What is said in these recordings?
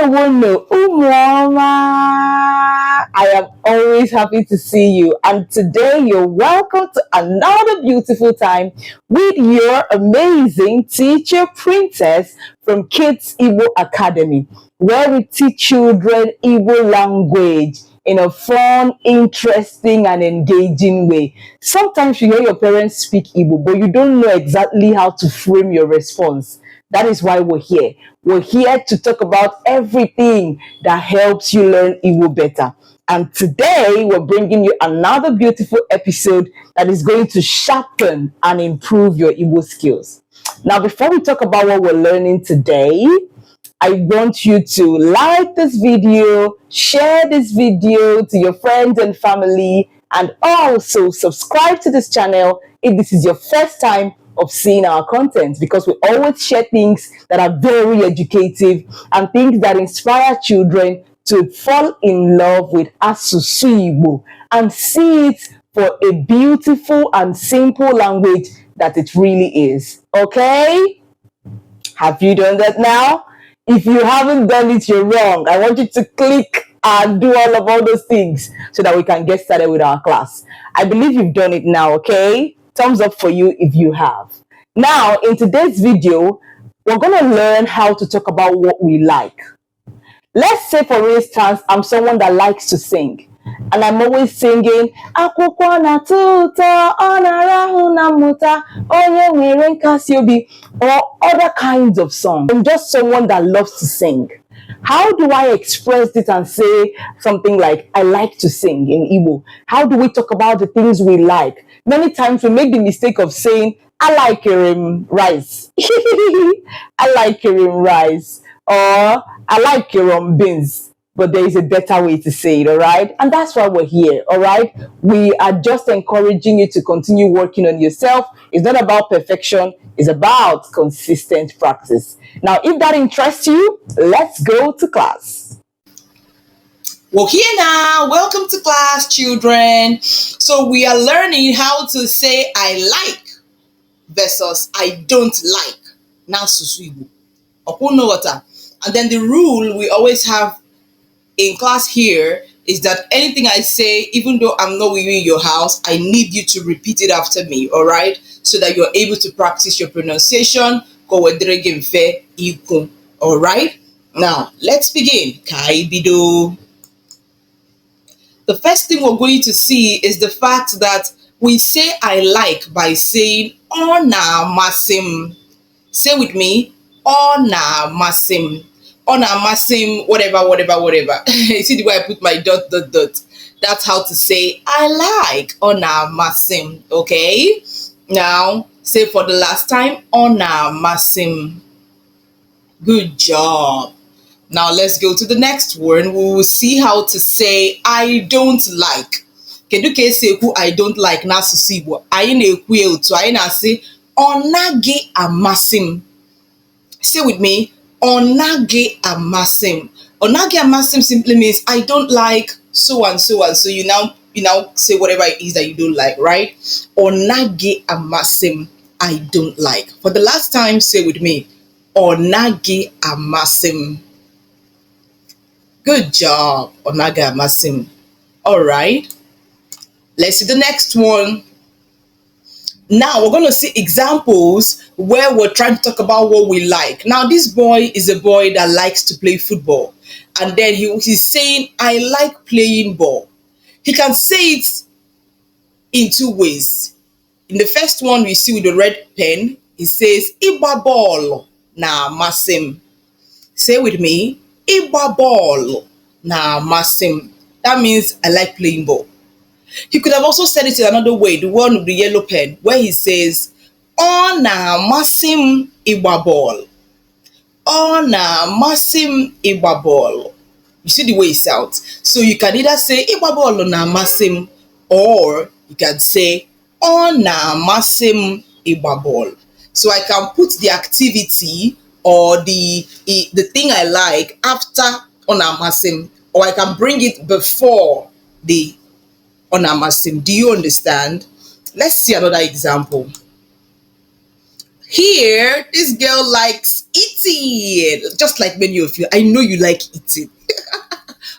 Ndewono, Obioma. I am always happy to see you, and today you're welcome to another beautiful time with your amazing teacher, Princess, from Kids Igbo Academy, where we teach children Igbo language in a fun, interesting, and engaging way. Sometimes you hear your parents speak Igbo, but you don't know exactly how to frame your response. That is why we're here. We're here to talk about everything that helps you learn Igbo better. And today we're bringing you another beautiful episode that is going to sharpen and improve your Igbo skills. Now, before we talk about what we're learning today, I want you to like this video, share this video to your friends and family, and also subscribe to this channel if this is your first time of seeing our content, because we always share things that are very educative and things that inspire children to fall in love with asusu and see it for a beautiful and simple language that it really is. Okay? Have you done that now? If you haven't done it, you're wrong. I want you to click and do all those things so that we can get started with our class. I believe you've done it now, okay? Thumbs up for you if you have. Now, in today's video, we're going to learn how to talk about what we like. Let's say, for instance, I'm someone that likes to sing. And I'm always singing, Akwụkwọ na-atọ ọ na-arahụ na mmụta, onye nwere nkasi obi, or other kinds of songs. I'm just someone that loves to sing. How do I express it and say something like, I like to sing in Igbo? How do we talk about the things we like? Many times we make the mistake of saying, I like rice. I like rice. Or I like beans. But there is a better way to say it, all right? And that's why we're here, all right? We are just encouraging you to continue working on yourself. It's not about perfection. It's about consistent practice. Now, if that interests you, let's go to class. Well, here now, welcome to class, children. So we are learning how to say I like versus I don't like. Now, susu Igbo. And then the rule we always have in class here is that anything I say, even though I'm not with you in your house, I need you to repeat it after me, all right? So that you're able to practice your pronunciation. All right? Now, let's begin. Kaibido. The first thing we're going to see is the fact that we say I like by saying Ona masim. Say with me, Ona masim. Ona masim, whatever. You see the way I put my dot. That's how to say I like Ona masim. Okay? Now, say for the last time, Ona masim. Good job. Now let's go to the next word. We will see how to say I don't like. Can you say who I don't like? Na susibo. I na-ekwu to I na say onage amasim. Say with me, onage amasim. Onage amasim simply means I don't like so and so and so. You now say whatever it is that you don't like, right? Onage amasim. I don't like. For the last time, say with me, onage amasim. Good job, Onaga Masim. All right, let's see the next one. Now we're going to see examples where we're trying to talk about what we like. Now this boy is a boy that likes to play football. And then he's saying, I like playing ball. He can say it in two ways. In the first one, we see with the red pen, he says, Iba ball na masim. Say with me, Iba ball na masim. That means I like playing ball. He could have also said it in another way, the one with the yellow pen, where he says, O na masim Iba ball. O na masim Iba ball. You see the way it sounds. So you can either say Iba ball na masim, or you can say O na masim Iba ball. So I can put the activity or the thing I like after onamasim, or I can bring it before the onamasim. Do you understand? Let's see another example. Here, this girl likes eating, just like many of you. I know you like eating.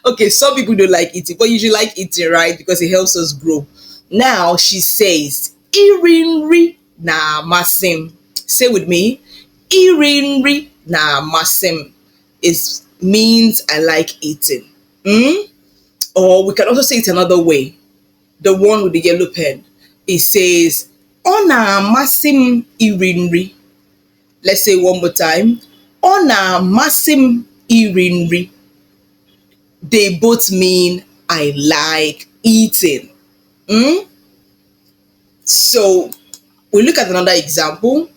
Okay, some people don't like eating, but you should like eating, right? Because it helps us grow. Now she says, Irinri na masim. Say with me, Irinri na masim is means I like eating. Mm? Or we can also say it another way. The one with the yellow pen. It says, Ona masim irinri. Let's say one more time. Ona masim irinri. They both mean I like eating. Mm? So we look at another example.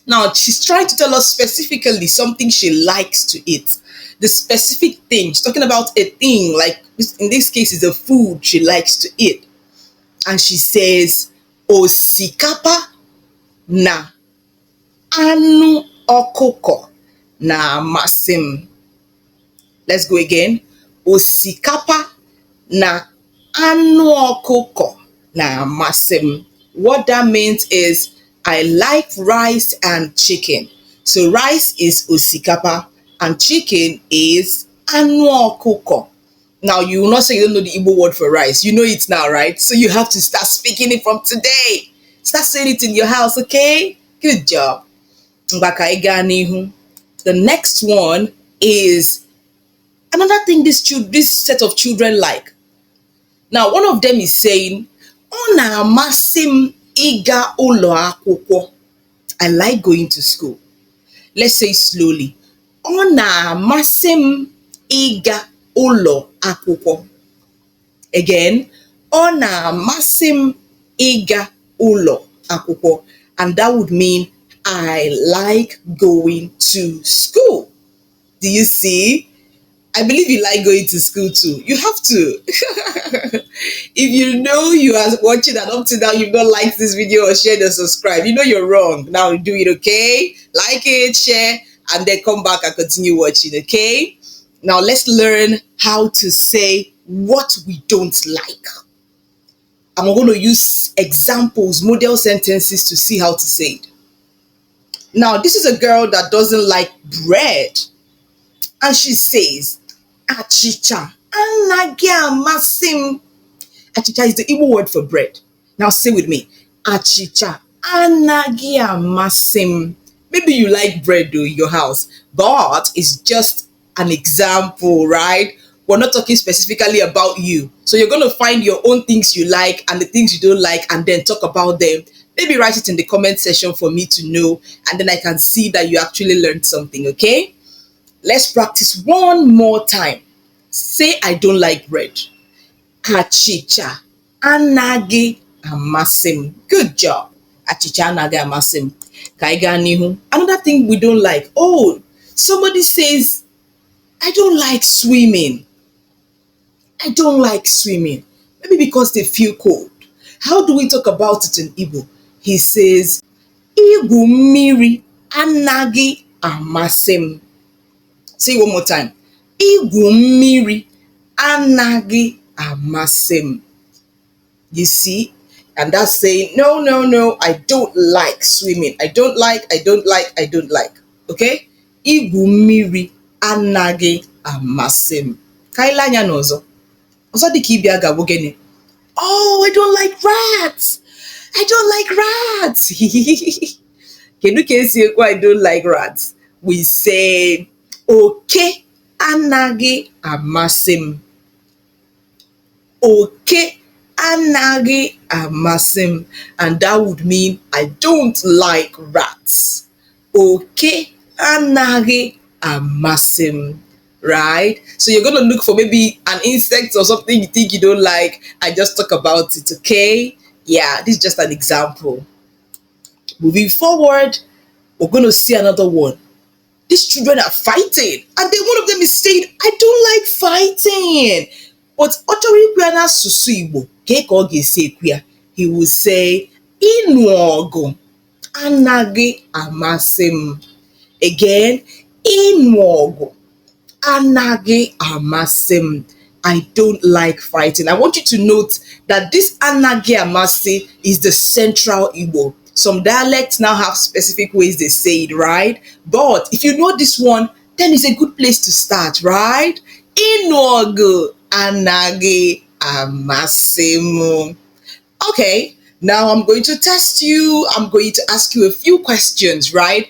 Now she's trying to tell us specifically something she likes to eat. The specific thing. She's talking about a thing, like in this case, is a food she likes to eat. And she says, Osikapa na anu okuko na masim. Let's go again. Osikapa na anu okuko na masim. What that means is I like rice and chicken. So rice is osikapa and chicken is anu okuko. Now you will not say you don't know the Igbo word for rice. You know it now, right? So you have to start speaking it from today. Start saying it in your house, okay? Good job. Mbaka ịga n'ihu. The next one is another thing this set of children like. Now, one of them is saying, Ọ na-amasị m ịga ụlọ akwụkwọ. I like going to school. Let's say slowly. Ọ na-amasị m ịga ụlọ akwụkwọ. Again, ọ na-amasị m ịga ụlọ akwụkwọ. And that would mean I like going to school. Do you see? I believe you like going to school too. You have to. If you know you are watching and up to now you've not liked this video or shared or subscribed, you know you're wrong. Now do it, okay? Like it, share, and then come back and continue watching, okay? Now let's learn how to say what we don't like. I'm going to use examples, model sentences to see how to say it. Now, this is a girl that doesn't like bread. And she says, Achicha anaghị amasị m. Achicha is the Igbo word for bread. Now say with me. Achicha anaghị amasị m. Maybe you like bread though in your house, but it's just an example, right? We're not talking specifically about you. So you're going to find your own things you like and the things you don't like and then talk about them. Maybe write it in the comment section for me to know, and then I can see that you actually learned something, okay? Let's practice one more time. Say I don't like bread. Achicha anaghị amasị m. Good job. Achicha anaghị amasị m. Ka anyị gaa n'ihu. Another thing we don't like. Oh, somebody says, I don't like swimming. I don't like swimming. Maybe because they feel cold. How do we talk about it in Igbo? He says, Igwu mmiri anaghị amasị m. Say it one more time. Igwu mmiri anaghị amasị m. You see? And that's saying, no, no, no, I don't like swimming. I don't like. Okay? Igwu mmiri anaghị amasị m. Ka anyị lee anya n'ọzọ. Ọzọ dị ka ibe a ga-abụ gịnị? Oh, I don't like rats. I don't like rats. Kedu ka esi ekwu I don't like rats? We say, Oke anaghị amasị m. Oke anaghị amasị m. And that would mean I don't like rats. Oke anaghị amasị m. Right? So you're going to look for maybe an insect or something you think you don't like and just talk about it, okay? Yeah, this is just an example. Moving forward, we're going to see another one. These children are fighting, and then one of them is saying, I don't like fighting. But asusu Igbo, he will say, Ịnụ ọgụ anaghị amasị m. Again, ịnụ ọgụ anaghị amasị m. I don't like fighting. I want you to note that this anaghị amasị is the central Igbo. Some dialects now have specific ways they say it, right? But if you know this one, then it's a good place to start, right? Inogu anagi amasimu. Okay, now I'm going to test you. I'm going to ask you a few questions, right?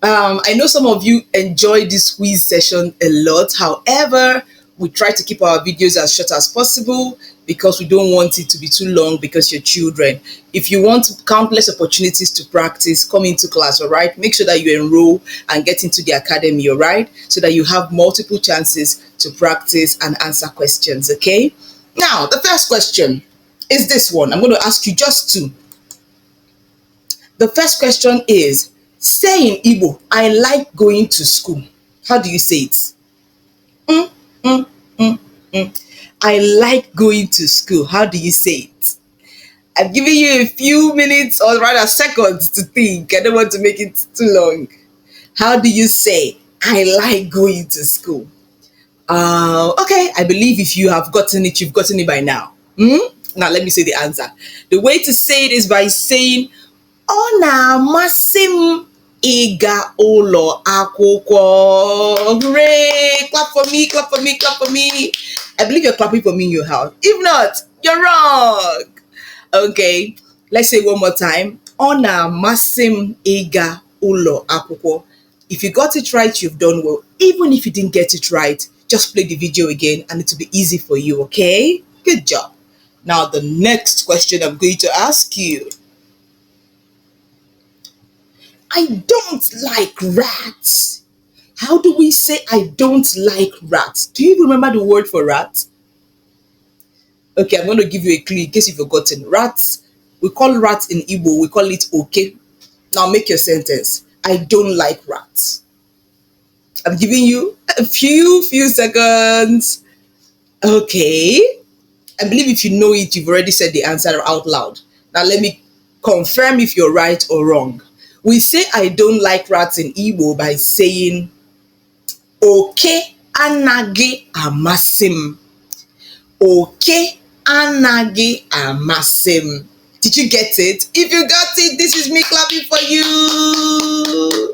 I know some of you enjoy this quiz session a lot. However, we try to keep our videos as short as possible because we don't want it to be too long because you're children. If you want countless opportunities to practice, come into class, all right? Make sure that you enroll and get into the academy, all right? So that you have multiple chances to practice and answer questions, okay? Now, the first question is this one. I'm going to ask you just two. The first question is, say in Igbo, I like going to school. How do you say it? Mm, mm, mm, mm. I like going to school. How do you say it? I've given you a few minutes or rather seconds to think. I don't want to make it too long. How do you say, I like going to school? Okay, I believe if you have gotten it, you've gotten it by now. Now let me say the answer. The way to say it is by saying, Ọ na-amasị m ịga ụlọ akwụkwọ. Hooray! Clap for me, clap for me, clap for me. I believe you're clapping for me in your house. If not, you're wrong. Okay, let's say one more time. Ọ na-amasị m ịga ụlọ akwụkwọ. If you got it right, you've done well. Even if you didn't get it right, just play the video again and it will be easy for you, okay? Good job. Now, the next question I'm going to ask you. I don't like rats. How do we say I don't like rats? Do you remember the word for rat? Okay, I'm going to give you a clue in case you've forgotten. Rats, we call rats in Igbo, we call it okay. Now make your sentence. I don't like rats. I'm giving you a few seconds. Okay. I believe if you know it, you've already said the answer out loud. Now let me confirm if you're right or wrong. We say I don't like rats in Igbo by saying Oke anagi amasim. Oke anagi amasim. Did you get it? If you got it, this is me clapping for you.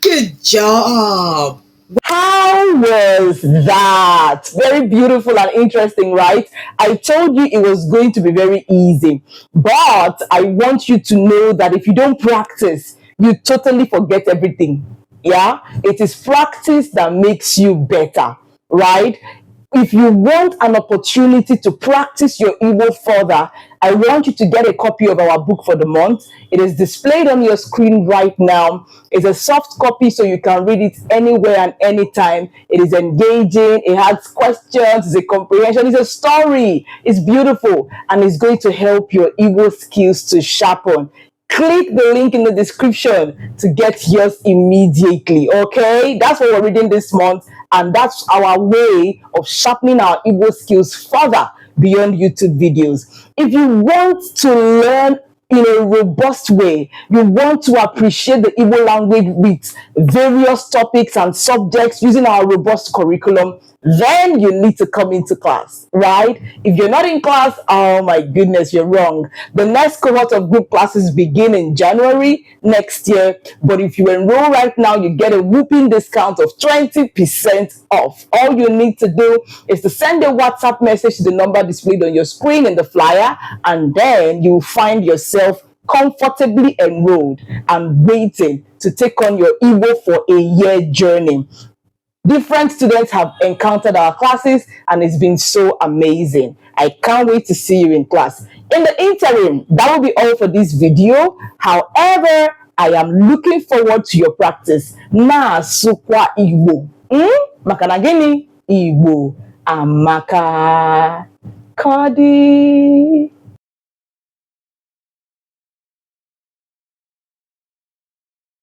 Good job. How was that? Very beautiful and interesting, right? I told you it was going to be very easy, but I want you to know that if you don't practice, you totally forget everything. Yeah, it is practice that makes you better, right? If you want an opportunity to practice your Igbo further, I want you to get a copy of our book for the month. It is displayed on your screen right now. It's a soft copy so you can read it anywhere and anytime. It is engaging, it has questions, it's a comprehension, it's a story. It's beautiful and it's going to help your Igbo skills to sharpen. Click the link in the description to get yours immediately, okay? That's what we're reading this month, and that's our way of sharpening our Igbo skills further beyond YouTube videos. If you want to learn in a robust way, you want to appreciate the Igbo language with various topics and subjects using our robust curriculum, then you need to come into class, right? If you're not in class, oh my goodness, you're wrong. The next cohort of group classes begin in January next year, but if you enroll right now, you get a whooping discount of 20% off. All you need to do is to send a WhatsApp message to the number displayed on your screen in the flyer, and then you'll find yourself comfortably enrolled and waiting to take on your Igbo for a year journey. Different students have encountered our classes and it's been so amazing. I can't wait to see you in class. In the interim, that will be all for this video. However, I am looking forward to your practice. Na sukwa Igbo. Makana gini? Igbo. Amaka. Kodi.